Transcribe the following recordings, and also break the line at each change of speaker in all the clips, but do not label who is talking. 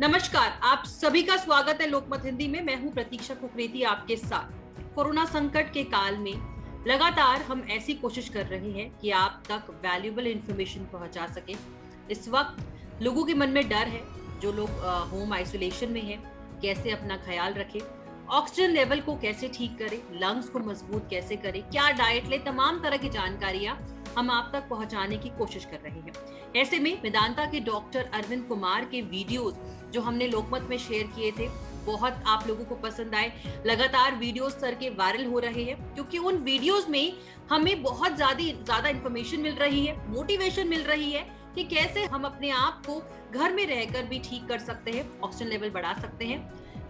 नमस्कार, आप सभी का स्वागत है लोकमत हिंदी में। मैं हूं प्रतीक्षा कुकरेती आपके साथ। कोरोना संकट के काल में लगातार हम ऐसी कोशिश कर रहे हैं कि आप तक वैल्यूएबल इंफॉर्मेशन पहुंचा सके। इस वक्त लोगों के मन में डर है, जो लोग होम आइसोलेशन में हैं, कैसे अपना ख्याल रखें, ऑक्सीजन लेवल को कैसे ठीक करें, लंग्स को मजबूत कैसे करें, क्या डाइट ले, तमाम तरह की जानकारियां हम आप तक पहुंचाने की कोशिश कर रहे हैं। ऐसे में वेदांता के डॉक्टर अरविंद कुमार के वीडियोस जो हमने लोकमत में शेयर किए थे, बहुत आप लोगों को पसंद आए। लगातार वीडियोस सर के वायरल हो रहे हैं क्योंकि उन वीडियोस में हमें बहुत ज्यादा इंफॉर्मेशन मिल रही है, मोटिवेशन मिल रही है कि कैसे हम अपने आप को घर में रहकर भी ठीक कर सकते हैं, ऑक्सीजन लेवल बढ़ा सकते हैं।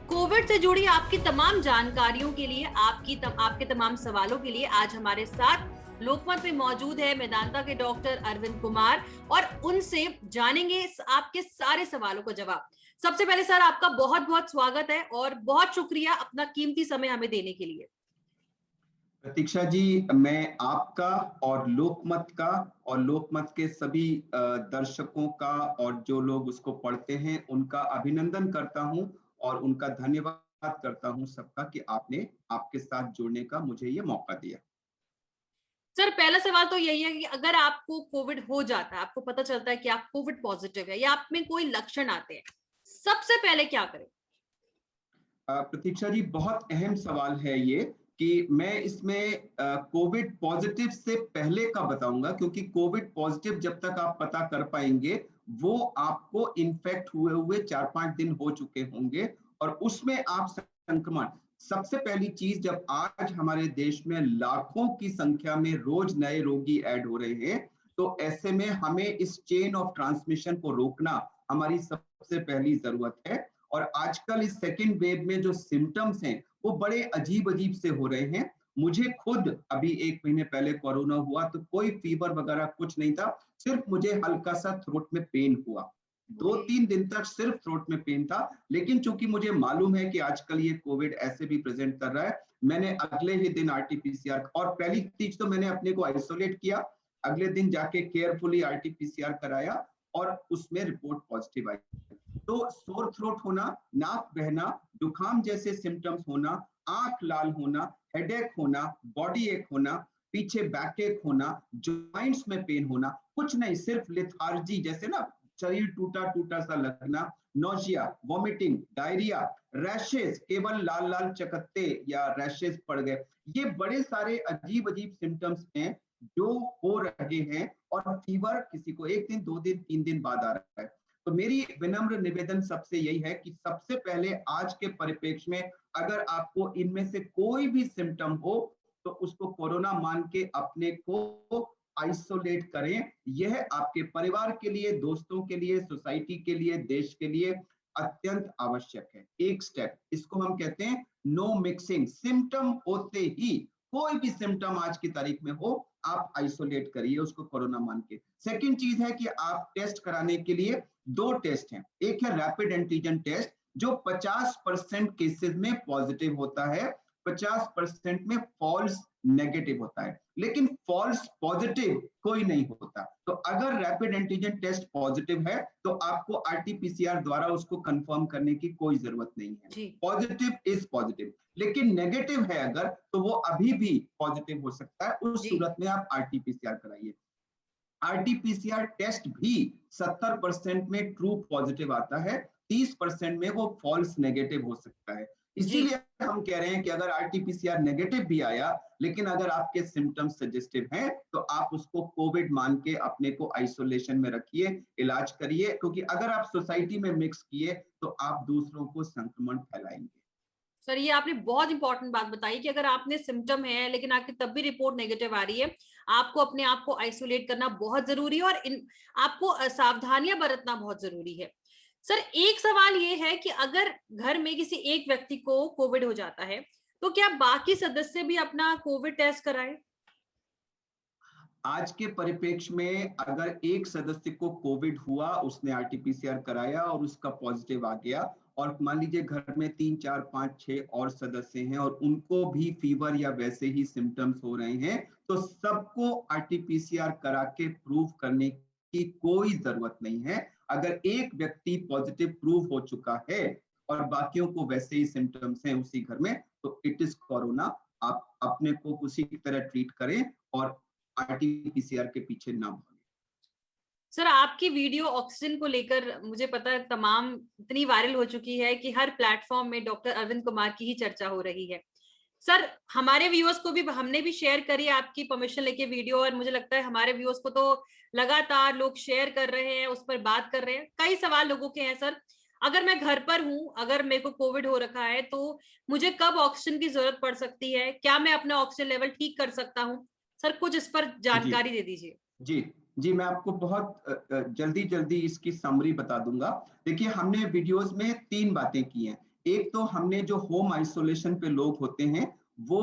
कोविड से जुड़ी आपकी तमाम जानकारियों के लिए, आपके तमाम सवालों के लिए आज हमारे साथ लोकमत में मौजूद है वेदांता के डॉक्टर अरविंद कुमार और उनसे जानेंगे आपके सारे सवालों का जवाब। सबसे पहले सर, आपका बहुत बहुत स्वागत है और बहुत शुक्रिया अपना कीमती समय हमें देने के लिए।
प्रतीक्षा जी, मैं आपका और लोकमत के सभी दर्शकों का और जो लोग उसको पढ़ते हैं उनका अभिनंदन करता हूं और उनका धन्यवाद करता हूं सबका कि आपने आपके साथ जुड़ने का मुझे ये मौका दिया।
सर, पहला सवाल तो यही है कि अगर आपको कोविड हो जाता है, आपको पता चलता है कि आप कोविड पॉजिटिव है या आप में कोई लक्षण आते हैं, सबसे पहले क्या करें?
प्रतीक्षा जी, बहुत अहम सवाल है ये कि मैं इसमें कोविड पॉजिटिव से पहले का बताऊंगा, क्योंकि कोविड पॉजिटिव जब तक आप पता कर पाएंगे वो आपको इन्फेक्ट हुए हुए 4-5 दिन हो चुके होंगे और उसमें आप संक्रमण। सबसे पहली चीज, जब आज हमारे देश में लाखों की संख्या में रोज नए रोगी ऐड हो रहे हैं, तो ऐसे में हमें इस चेन ऑफ ट्रांसमिशन को रोकना हमारी सबसे पहली जरूरत है। और आजकल इस सेकेंड वेव में जो सिम्टम्स हैं वो बड़े अजीब अजीब से हो रहे हैं। मुझे खुद अभी 1 महीने पहले कोरोना हुआ तो कोई फीवर वगैरह कुछ नहीं था, सिर्फ मुझे हल्का सा थ्रोट में पेन हुआ। 2-3 दिन तक सिर्फ थ्रोट में पेन था, लेकिन चूंकि मुझे मालूम है कि आजकल ये कोविड ऐसे भी प्रेजेंट कर रहा है, मैंने अगले ही दिन आरटीपीसीआर, और पहली चीज तो मैंने अपने को आइसोलेट किया, अगले दिन जाके केयरफुली आरटीपीसीआर कराया और उसमें रिपोर्ट पॉजिटिव आई। तो सोर थ्रोट होना, नाक बहना, जुकाम जैसे सिम्टम्स होना, आंख लाल होना, हेडेक होना, बॉडी एक होना, पीछे बैक एक होना, जॉइंट्स में पेन होना, कुछ नहीं, सिर्फ लेथार्जी जैसे ना, शरीर टूटा टूटा सा लगना, नोशिया, वॉमिटिंग, डायरिया, रैशेस, केवल लाल लाल चकत्ते या रैशेस पड़ गए, ये बड़े सारे अजीब अजीब सिम्टम्स हैं जो हो रहे हैं। और फीवर किसी को 1 दिन 2 दिन 3 दिन बाद आ रहा है। तो मेरी विनम्र निवेदन सबसे यही है कि सबसे पहले आज के परिप्रेक्ष्य में अगर आपको इनमें से कोई भी सिम्टम हो तो उसको कोरोना मान के अपने को आइसोलेट करें। यह आपके परिवार के लिए, दोस्तों के लिए, सोसाइटी के लिए, देश के लिए अत्यंत आवश्यक है। एक स्टेप, इसको हम कहते हैं नो मिक्सिंग। सिम्टम होते ही, कोई भी सिम्टम आज की तारीख में हो, आप आइसोलेट करिए उसको कोरोना मान के। सेकंड चीज है कि आप टेस्ट कराने के लिए 2 टेस्ट हैं। एक है रैपिड एंटीजन टेस्ट जो 50% केसेस में पॉजिटिव होता है, 50% में फॉल्स नेगेटिव होता है, लेकिन फॉल्स पॉजिटिव कोई नहीं होता। तो अगर रैपिड एंटीजन टेस्ट पॉजिटिव है तो आपको आरटीपीसीआर द्वारा उसको कंफर्म करने की कोई जरूरत नहीं है। पॉजिटिव इज पॉजिटिव, लेकिन नेगेटिव है अगर, तो वो अभी भी पॉजिटिव हो सकता है। उस सूरत में आप आरटीपीसीआर कराइए। आरटीपीसीआर टेस्ट भी 70% में ट्रू पॉजिटिव आता है, 30% में वो फॉल्स नेगेटिव हो सकता है। इसीलिए हम कह रहे हैं कि अगर आरटीपीसीआर नेगेटिव भी आया, लेकिन अगर आपके सिम्टम्स सजेस्टिव हैं तो आप उसको कोविड मान के अपने को आइसोलेशन में रखिए, इलाज करिए, क्योंकि अगर आप सोसाइटी में मिक्स किए तो आप दूसरों को संक्रमण फैलाएंगे।
सर, ये आपने बहुत इंपॉर्टेंट बात बताई कि अगर आपने सिम्टम है लेकिन आपकी तब भी रिपोर्ट नेगेटिव आ रही है, आपको अपने आप को आइसोलेट करना बहुत जरूरी है और आपको सावधानियां बरतना बहुत जरूरी है। सर, एक सवाल ये है कि अगर घर में किसी एक व्यक्ति को कोविड हो जाता है तो क्या बाकी सदस्य भी अपना कोविड टेस्ट कराएं?
आज के परिप्रेक्ष्य में अगर एक सदस्य को कोविड हुआ, उसने आरटीपीसीआर कराया और उसका पॉजिटिव आ गया, और मान लीजिए घर में 3, 4, 5, 6 और सदस्य हैं और उनको भी फीवर या वैसे ही सिम्टम्स हो रहे हैं, तो सबको आरटीपीसीआर करा के प्रूव करने की कोई जरूरत नहीं है। अगर एक व्यक्ति पॉजिटिव प्रूव हो चुका है और बाकियों को वैसे ही सिम्टम्स हैं उसी घर में, तो इट इज कोरोना। आप अपने को उसी की तरह ट्रीट करें और आरटी-पीसीआर के पीछे ना भागें।
सर, आपकी वीडियो ऑक्सीजन को लेकर मुझे पता है तमाम इतनी वायरल हो चुकी है कि हर प्लेटफॉर्म में डॉक्टर अरविंद कुमार की ही चर्चा हो रही है। सर, हमारे व्यूअर्स को भी हमने भी शेयर करी आपकी परमिशन लेके वीडियो, और मुझे लगता है हमारे व्यूअर्स को तो लगातार लोग शेयर कर रहे हैं, उस पर बात कर रहे हैं। कई सवाल लोगों के हैं सर, अगर मैं घर पर हूँ, अगर मेरे को कोविड हो रखा है, तो मुझे कब ऑक्सीजन की जरूरत पड़ सकती है? क्या मैं अपना ऑक्सीजन लेवल ठीक कर सकता हूँ? सर, कुछ इस पर
जी
जानकारी दे दीजिए।
जी जी, मैं आपको बहुत जल्दी जल्दी इसकी समरी बता दूंगा। देखिए, हमने वीडियोस में 3 बातें की हैं। एक तो हमने जो होम आइसोलेशन पे लोग होते हैं वो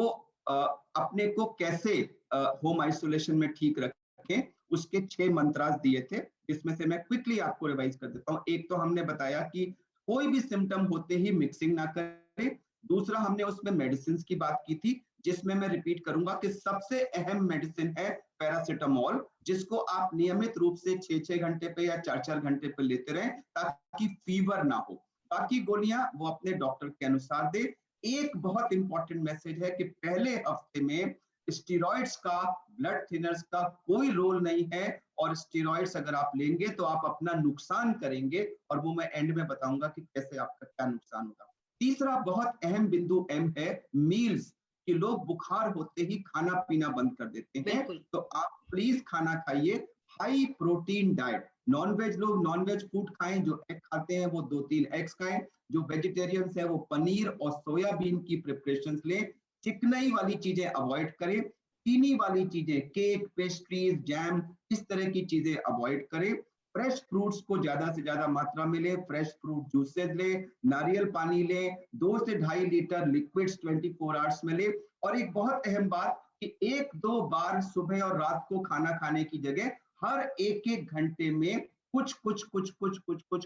अ, अपने को कैसे होम आइसोलेशन में ठीक रखें, उसके 6 मंत्रास दिए थे, इसमें से मैं क्विकली आपको रिवाइज कर देता हूँ। एक तो हमने बताया कि कोई भी सिम्टम होते ही मिक्सिंग ना करें। दूसरा, हमने उसमें मेडिसिन की बात की थी, जिसमें मैं रिपीट करूंगा कि सबसे अहम मेडिसिन है पैरासिटामोल, जिसको आप नियमित रूप से 6-6 घंटे पे या 4-4 घंटे पे लेते रहें ताकि फीवर ना हो। बाकी गोलियां वो अपने डॉक्टर के अनुसार दे। एक बहुत इंपॉर्टेंट मैसेज है कि पहले हफ्ते में स्टेरॉइड्स का, ब्लड थिनर्स का कोई रोल नहीं है, और स्टेरॉइड्स अगर आप लेंगे तो आप अपना नुकसान करेंगे, और वो मैं एंड में बताऊंगा कि कैसे आपका क्या नुकसान होगा। तीसरा बहुत अहम बिंदु एम है मील्स, कि लोग बुखार होते ही खाना पीना बंद कर देते हैं।
बिल्कुल।
तो आप प्लीज खाना खाइए, हाई प्रोटीन डाइट। नॉनवेज लोग नॉनवेज फूड खाएं, जो एग खाते हैं वो 2-3 एग्स खाएं, जो वेजिटेरियंस है वो पनीर और सोयाबीन की प्रिपरेशंस लें। चिकनाई वाली चीजें अवॉइड करें, चीनी वाली चीजें, केक, पेस्ट्रीज, जैम, इस तरह की चीजें अवॉइड करें। फ्रेश फ्रूट्स को ज्यादा से ज्यादा मात्रा में लें, फ्रेश फ्रूट जूसेस लें, नारियल पानी लें, 2 से 2.5 लीटर लिक्विड्स 24 आवर्स में लें। और एक बहुत अहम बात कि 1-2 बार सुबह और रात को खाना खाने की जगह हर 1-1 घंटे में कुछ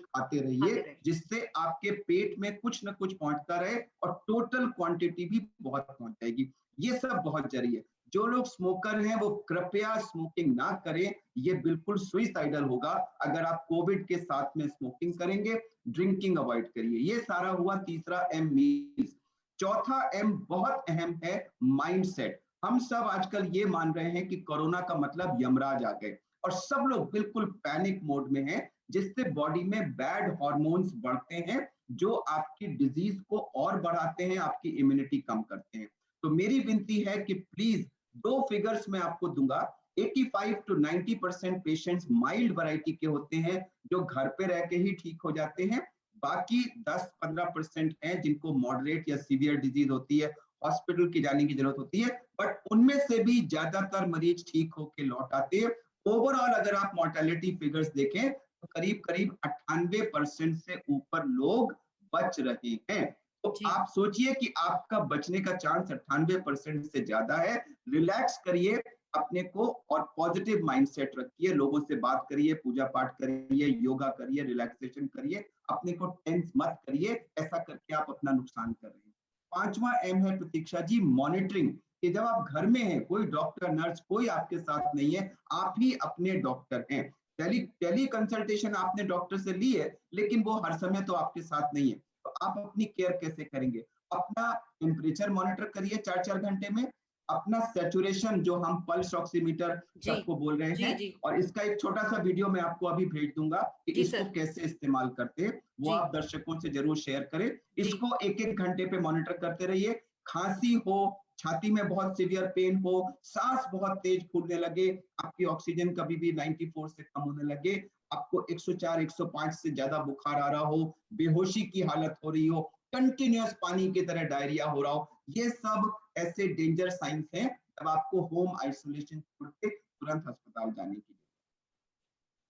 खाते रहिए, जिससे आपके पेट में कुछ ना कुछ पहुंचता रहे और टोटल क्वांटिटी भी बहुत पहुंच जाएगी। ये सब बहुत जरूरी है। जो लोग स्मोकर हैं वो कृपया स्मोकिंग ना करें, ये बिल्कुल सुइसाइडल होगा अगर आप कोविड के साथ में स्मोकिंग करेंगे। ड्रिंकिंग अवॉइड करिए। ये सारा हुआ तीसरा एम, मील्स। चौथा एम बहुत अहम है, माइंडसेट। हम सब आजकल ये मान रहे हैं कि कोरोना का मतलब यमराज आ गए, और सब लोग बिल्कुल पैनिक मोड में हैं, जिससे बॉडी में बैड हार्मोन्स बढ़ते हैं, जो आपकी डिजीज को और बढ़ाते हैं, आपकी इम्यूनिटी कम करते हैं। तो मेरी विनती है कि प्लीज 2 फिगर्स मैं आपको दूंगा। 85 to 90% पेशेंट्स माइल्ड वैरायटी के होते हैं, जो घर पे रह के ही ठीक हो जाते हैं। बाकी 10-15% हैं जिनको मॉडरेट या सीवियर डिजीज होती है, हॉस्पिटल की जाने की जरूरत होती है, बट उनमें से भी ज्यादातर मरीज ठीक होके लौट आते हैं। ओवरऑल अगर आप मोर्टेलिटी फिगर्स देखें तो करीब करीब 98% से ऊपर लोग बच रहे हैं। तो आप सोचिए कि आपका बचने का चांस 98% से ज्यादा है। रिलैक्स करिए अपने को और पॉजिटिव माइंडसेट रखिए, लोगों से बात करिए, पूजा पाठ करिए, योगा करिए, रिलैक्सेशन करिए, अपने को टेंस मत करिए। ऐसा करके आप अपना नुकसान कर रहे हैं। पांचवा एम है प्रतीक्षा जी, मॉनिटरिंग, कि जब आप घर में हैं, कोई डॉक्टर नर्स कोई आपके साथ नहीं है, आप ही अपने डॉक्टर हैं। टेली कंसल्टेशन आपने डॉक्टर से ली है, लेकिन वो हर समय तो आपके साथ नहीं है, तो आप अपनी केयर कैसे करेंगे? अपना टेम्परेचर मॉनिटर करिए 4-4 घंटे में, अपना सैचुरेशन जो हम पल्स ऑक्सीमीटर सबको बोल रहे हैं, और इसका एक छोटा सा वीडियो मैं आपको अभी भेज दूंगा कि इसको कैसे इस्तेमाल करते हैं, वो आप दर्शकों से जरूर शेयर करें। इसको 1-1 घंटे पे मॉनिटर करते रहिए। खांसी हो, छाती में बहुत सीवियर पेन हो, सांस बहुत तेज फूलने लगे, आपकी ऑक्सीजन कभी भी 94 से कम होने लगे, आपको 104-105 से ज्यादा बुखार आ रहा हो, बेहोशी की हालत हो रही हो, कंटिन्यूअस पानी की तरह डायरिया हो रहा हो, ये सब ऐसे डेंजर साइंस हैं तब आपको होम आइसोलेशन छोड़ के तुरंत अस्पताल जाने की।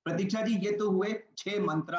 प्रतीक्षा जी, ये तो हुए 6 मंत्र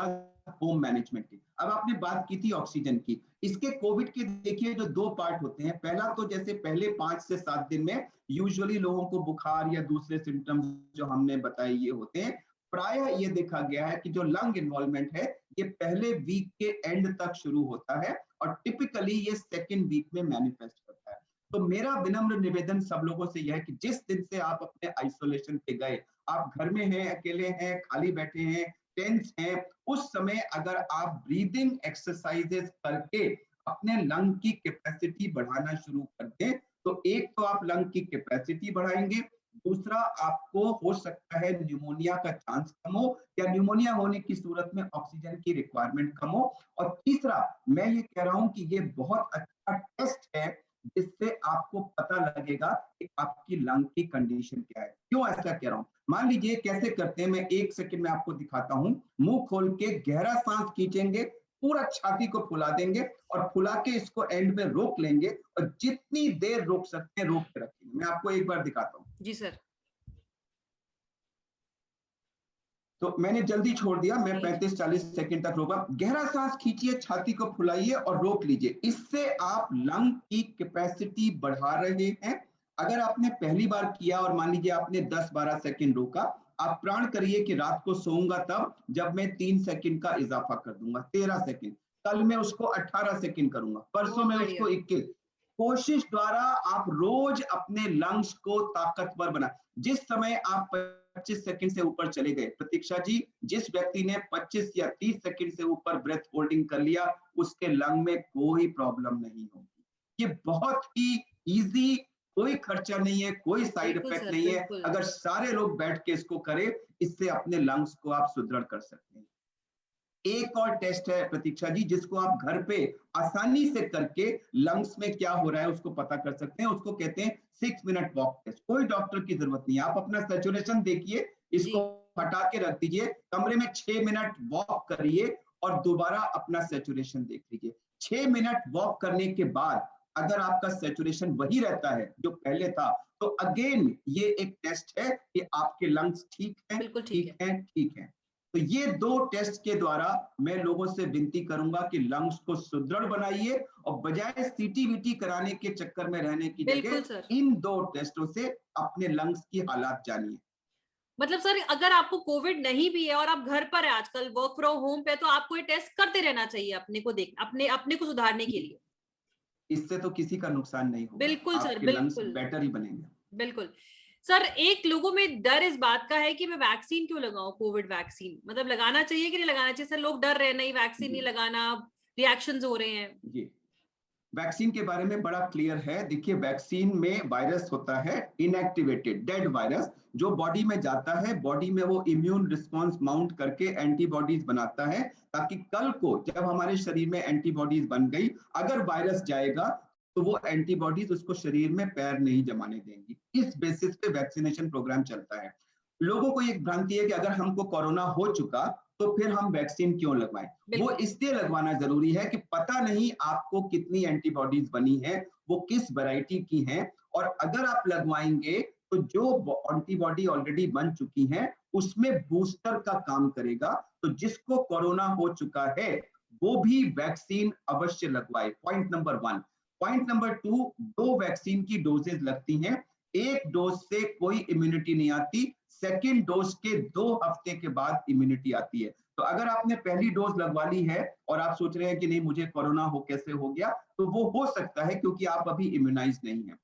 होम मैनेजमेंट के। अब आपने बात की थी ऑक्सीजन की। इसके कोविड के देखिए जो 2 पार्ट होते हैं, पहला तो जैसे पहले 5 से 7 दिन में यूजुअली लोगों को बुखार या दूसरे सिम्टम्स जो हमने बताए ये होते हैं। प्राय ये देखा गया है कि जो लंग इन्वॉल्वमेंट है ये पहले वीक के एंड तक शुरू होता है और टिपिकली ये सेकेंड वीक में मैनिफेस्ट करता है। तो मेरा विनम्र निवेदन सब लोगों से यह है कि जिस दिन से आप अपने आइसोलेशन पे गए, आप घर में हैं, अकेले हैं, खाली बैठे हैं, टेंस हैं, उस समय अगर आप ब्रीदिंग एक्सरसाइजेस करके अपने लंग की कैपेसिटी बढ़ाना शुरू कर दें, तो एक तो आप लंग की कैपेसिटी बढ़ाएंगे, दूसरा आपको हो सकता है न्यूमोनिया का चांस कम हो या न्यूमोनिया होने की सूरत में ऑक्सीजन की रिक्वायरमेंट कम हो। और तीसरा, मैं ये कह रहा हूं कि ये बहुत अच्छा टेस्ट है जिससे आपको पता लगेगा कि आपकी लंग की कंडीशन क्या है। क्यों ऐसा कह रहा हूं? मान लीजिए कैसे करते हैं, मैं एक सेकंड में आपको दिखाता हूं। मुंह खोल के गहरा सांस खींचेंगे, पूरा छाती को फुला देंगे और फुला के इसको एंड में रोक लेंगे और जितनी देर रोक सकते हैं रोक के रखेंगे। मैं आपको एक बार दिखाता हूं।
जी सर।
तो मैंने जल्दी छोड़ दिया, मैं
जी।
35-40 सेकंड तक रोका। गहरा सांस खींचिए, छाती को फुलाइए और रोक लीजिए। इससे आप लंग की कैपेसिटी बढ़ा रहे हैं। अगर आपने पहली बार किया और मान लीजिए आपने 10-12 सेकंड रोका, आप प्रण करिए कि रात को सोऊंगा तब जब मैं 3 सेकंड का इजाफा कर दूंगा, 13 सेकंड। कल मैं उसको 18 सेकंड करूंगा, परसों
बहुत
मैं
बढ़िया।
उसको 21। कोशिश द्वारा आप रोज अपने लंग्स को ताकतवर बना। जिस समय आप 25 सेकंड से ऊपर चले गए, प्रतीक्षा जी, जिस व्यक्ति ने 25 या 30 सेकंड से ऊपर ब्रेथ होल्डिंग कर लिया, उसके लंग में कोई प्रॉब्लम नहीं होगी। ये बहुत ही इजी, कोई खर्चा नहीं है, कोई साइड
बिल्कुल
इफेक्ट
सर,
नहीं है।
बिल्कुल।
अगर सारे लोग बैठ के इसको करें, इससे अपने लंग्स को आप सुदृढ़ कर सकते हैं। एक और टेस्ट है प्रतीक्षा जी, जिसको आप घर पे आसानी से करके लंग्स में क्या हो रहा है उसको पता कर सकते हैं। उसको कहते हैं 6 मिनट वॉक टेस्ट। कोई डॉक्टर की जरूरत नहीं है, आप अपना सैचुरेशन देखिए,
जी।
इसको हटा के रख दीजिए, कमरे में 6 मिनट वॉक करिए और दोबारा अपना सैचुरेशन देख लीजिए। 6 मिनट वॉक करने के बाद अगर आपका सैचुरेशन वही रहता है जो पहले था, तो अगेन ये एक टेस्ट है कि आपके लंग्स ठीक हैं,
बिल्कुल ठीक है।
ठीक हैं, ठीक हैं। तो ये 2 टेस्ट के द्वारा मैं लोगों से विनती करूंगा कि लंग्स को सुदृढ़ बनाइए और बजाय सीटी-वीटी कराने के चक्कर में रहने की
बिल्कुल
जगह
सर।
इन 2 टेस्टों से अपने लंग्स की हालात जानिए।
मतलब सर, अगर आपको कोविड नहीं भी है और आप घर पर है, आजकल वर्क फ्रॉम होम पे, तो आपको ये टेस्ट करते रहना चाहिए अपने को अपने अपने को सुधारने के लिए।
इससे तो किसी का नुकसान नहीं होगा,
बिल्कुल सर,
आपके लंग्स
बिल्कुल।
बेटर ही बनेंगे।
बिल्कुल। सर, एक लोगों में डर इस बात का है कि मैं वैक्सीन क्यों लगाऊं, कोविड वैक्सीन मतलब लगाना चाहिए कि नहीं लगाना चाहिए? सर, लोग डर रहे हैं, नहीं वैक्सीन नहीं
जी,
लगाना, रिएक्शंस हो रहे हैं।
जी। वैक्सीन के बारे में बड़ा क्लियर है। देखिए, वैक्सीन में वायरस होता है इनएक्टिवेटेड डेड वायरस, जो बॉडी में जाता है, बॉडी में वो इम्यून रिस्पांस माउंट करके एंटीबॉडीज बनाता है, ताकि कल को जब हमारे शरीर में एंटीबॉडीज बन गई, अगर वायरस जाएगा तो वो एंटीबॉडीज उसको शरीर में पैर नहीं जमाने देंगी। इस बेसिस पे वैक्सीनेशन प्रोग्राम चलता है। लोगों को एक भ्रांति है कि अगर हमको कोरोना हो चुका तो फिर हम वैक्सीन क्यों लगवाएं। वो
बिल्कुल।
इसलिए लगवाना जरूरी है कि पता नहीं आपको कितनी एंटीबॉडीज बनी है, वो किस वैरायटी की हैं, और अगर आप लगवाएंगे तो जो एंटीबॉडी ऑलरेडी बन चुकी हैं उसमें बूस्टर का काम करेगा। तो जिसको कोरोना हो चुका है वो भी वैक्सीन अवश्य लगवाए। Point number 1। Point number 2, 2 vaccine की डोजेज लगती हैं। एक डोज से कोई इम्यूनिटी नहीं आती, सेकेंड डोज के 2 हफ्ते के बाद इम्यूनिटी आती है। तो अगर आपने पहली डोज लगवा ली है और आप सोच रहे हैं कि नहीं मुझे कोरोना हो कैसे हो गया, तो वो हो सकता है क्योंकि आप अभी इम्यूनाइज नहीं है।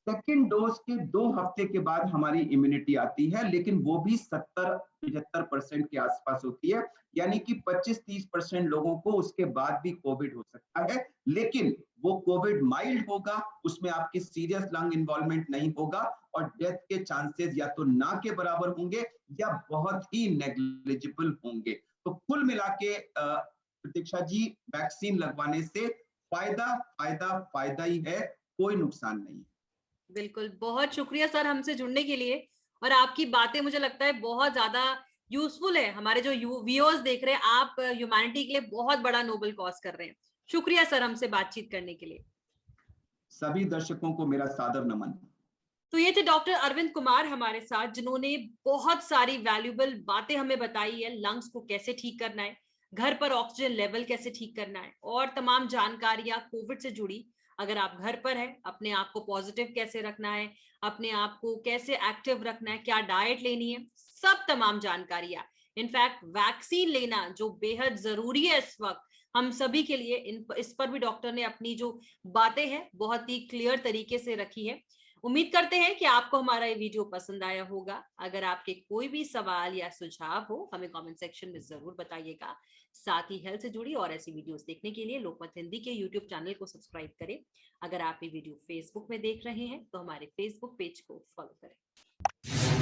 सेकेंड डोज के 2 हफ्ते के बाद हमारी इम्यूनिटी आती है, लेकिन वो भी 70-75% के आसपास होती है। यानी कि 25-30% लोगों को उसके बाद भी कोविड हो सकता है, लेकिन वो कोविड माइल्ड होगा, उसमें आपकी सीरियस लंग इन्वॉल्वमेंट नहीं होगा और डेथ के चांसेस या तो ना के बराबर होंगे या बहुत ही नेग्लिजिबल होंगे। तो कुल मिला के प्रतीक्षा जी, वैक्सीन लगवाने से फायदा फायदा फायदा ही है, कोई नुकसान नहीं।
बिल्कुल, बहुत शुक्रिया सर हमसे जुड़ने के लिए। और आपकी बातें मुझे लगता है बहुत ज्यादा यूजफुल है। हमारे जो व्यूअर्स देख रहे हैं, आप ह्यूमैनिटी के लिए बहुत बड़ा नोबल कॉज कर रहे हैं। शुक्रिया सर हमसे बातचीत करने के लिए।
सभी दर्शकों को मेरा सादर नमन।
तो ये थे डॉक्टर अरविंद कुमार हमारे साथ, जिन्होंने बहुत सारी वैल्यूबल बातें हमें बताई है। लंग्स को कैसे ठीक करना है, घर पर ऑक्सीजन लेवल कैसे ठीक करना है, और तमाम जानकारियां कोविड से जुड़ी। अगर आप घर पर है, अपने आप को पॉजिटिव कैसे रखना है, अपने आप को कैसे एक्टिव रखना है, क्या डाइट लेनी है, सब तमाम जानकारियां। इनफैक्ट वैक्सीन लेना जो बेहद जरूरी है इस वक्त हम सभी के लिए, इस पर भी डॉक्टर ने अपनी जो बातें हैं बहुत ही क्लियर तरीके से रखी है। उम्मीद करते हैं कि आपको हमारा ये वीडियो पसंद आया होगा। अगर आपके कोई भी सवाल या सुझाव हो हमें कमेंट सेक्शन में जरूर बताइएगा। साथ ही हेल्थ से जुड़ी और ऐसी वीडियोस देखने के लिए लोकमत हिंदी के यूट्यूब चैनल को सब्सक्राइब करें। अगर आप ये वीडियो फेसबुक में देख रहे हैं तो हमारे फेसबुक पेज को फॉलो करें।